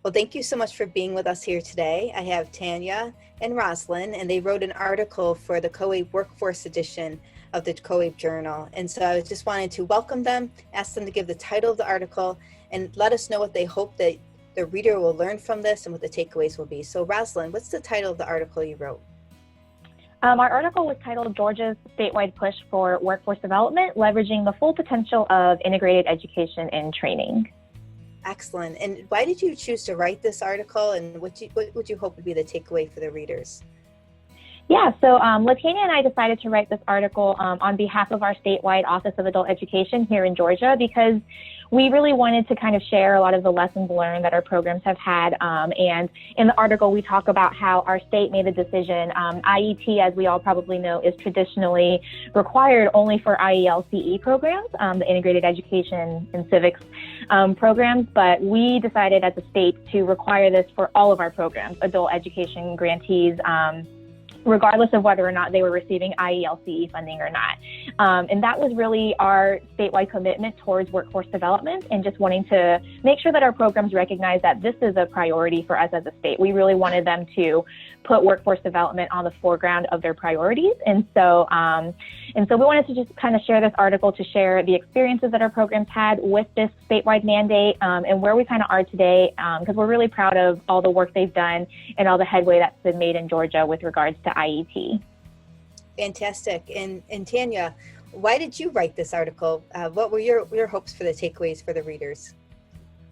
Well, thank you so much for being with us here today. I have Tanya and Rosalind, and they wrote an article for the COABE Workforce Edition of the COABE Journal. And so I just wanted to welcome them, ask them to give the title of the article, and let us know what they hope that the reader will learn from this and what the takeaways will be. So Rosalind, what's the title of the article you wrote? Our article was titled Georgia's Statewide Push for Workforce Development, Leveraging the Full Potential of Integrated Education and Training. Excellent. And why did you choose to write this article, and what would you hope would be the takeaway for the readers? Yeah, so Latanya and I decided to write this article on behalf of our statewide Office of Adult Education here in Georgia, because we really wanted to kind of share a lot of the lessons learned that our programs have had. And in the article, we talk about how our state made a decision. IET, as we all probably know, is traditionally required only for IELCE programs, the Integrated Education and Civics programs. But we decided as a state to require this for all of our programs, adult education grantees, regardless of whether or not they were receiving IELCE funding or not. And that was really our statewide commitment towards workforce development, and just wanting to make sure that our programs recognize that this is a priority for us as a state. We really wanted them to put workforce development on the foreground of their priorities. And so we wanted to just kind of share this article to share the experiences that our programs had with this statewide mandate, and where we kind of are today, because we're really proud of all the work they've done and all the headway that's been made in Georgia with regards to IET. Fantastic. And Tanya, why did you write this article? What were your hopes for the takeaways for the readers?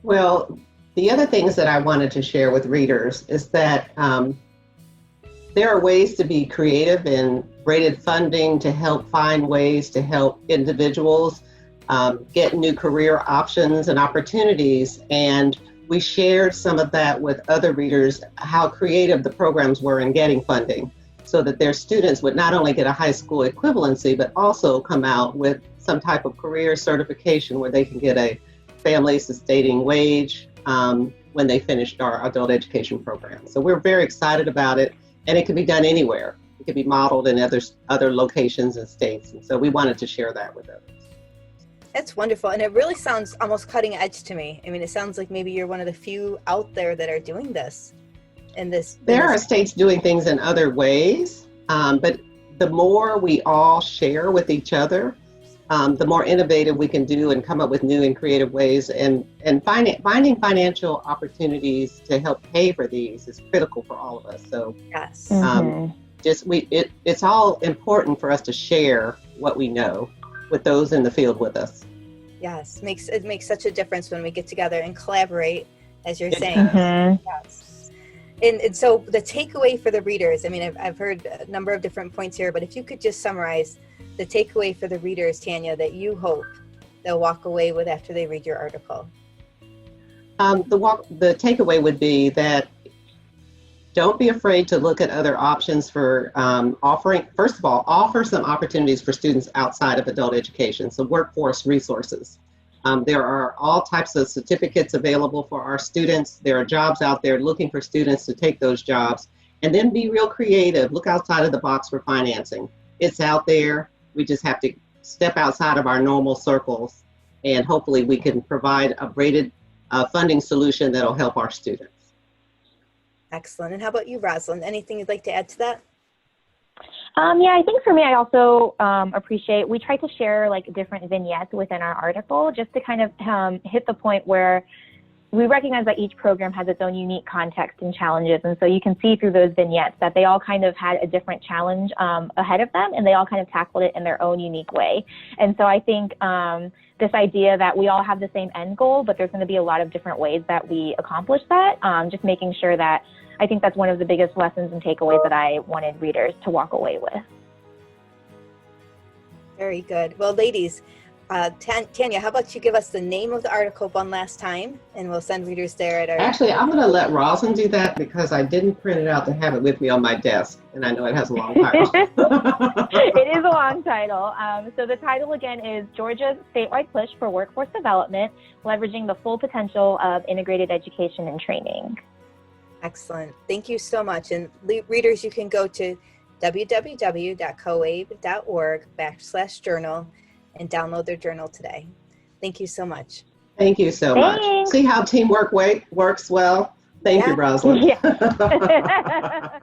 Well, the other things that I wanted to share with readers is that there are ways to be creative in braided funding to help find ways to help individuals get new career options and opportunities. And we shared some of that with other readers, how creative the programs were in getting funding, so that their students would not only get a high school equivalency, but also come out with some type of career certification where they can get a family sustaining wage when they finished our adult education program. So we're very excited about it, and it can be done anywhere. It can be modeled in other locations and states. And so we wanted to share that with others. That's wonderful. And it really sounds almost cutting edge to me. I mean, it sounds like maybe you're one of the few out there that are doing this. There are states doing things in other ways, but the more we all share with each other, the more innovative we can do and come up with new and creative ways. And finding financial opportunities to help pay for these is critical for all of us. So yes, it's all important for us to share what we know with those in the field with us. Yes, it makes such a difference when we get together and collaborate, as you're saying. Mm-hmm. Yes. And so the takeaway for the readers, I mean, I've heard a number of different points here, but if you could just summarize the takeaway for the readers, Tanya, that you hope they'll walk away with after they read your article. The takeaway would be that don't be afraid to look at other options for offer some opportunities for students outside of adult education, so workforce resources. There are all types of certificates available for our students. There are jobs out there looking for students to take those jobs. And then be real creative. Look outside of the box for financing. It's out there. We just have to step outside of our normal circles, and hopefully we can provide a braided funding solution that'll help our students. Excellent. And how about you, Rosalind? Anything you'd like to add to that? Yeah, I think for me, I also appreciate, we try to share like different vignettes within our article just to kind of hit the point where we recognize that each program has its own unique context and challenges. And so you can see through those vignettes that they all kind of had a different challenge ahead of them, and they all kind of tackled it in their own unique way. And so I think this idea that we all have the same end goal, but there's going to be a lot of different ways that we accomplish that, just making sure that I think that's one of the biggest lessons and takeaways that I wanted readers to walk away with. Very good. Well, ladies, Tanya, how about you give us the name of the article one last time, and we'll send readers there at our... Actually, I'm going to let Rosalind do that because I didn't print it out to have it with me on my desk, and I know it has a long title. It is a long title. So the title again is Georgia's Statewide Push for Workforce Development, Leveraging the Full Potential of Integrated Education and Training. Excellent. Thank you so much. And readers, you can go to www.coabe.org/journal and download their journal today. Thank you so much. Thank you so much. See how teamwork works well? Thank you, Yeah. Rosalind. Yeah.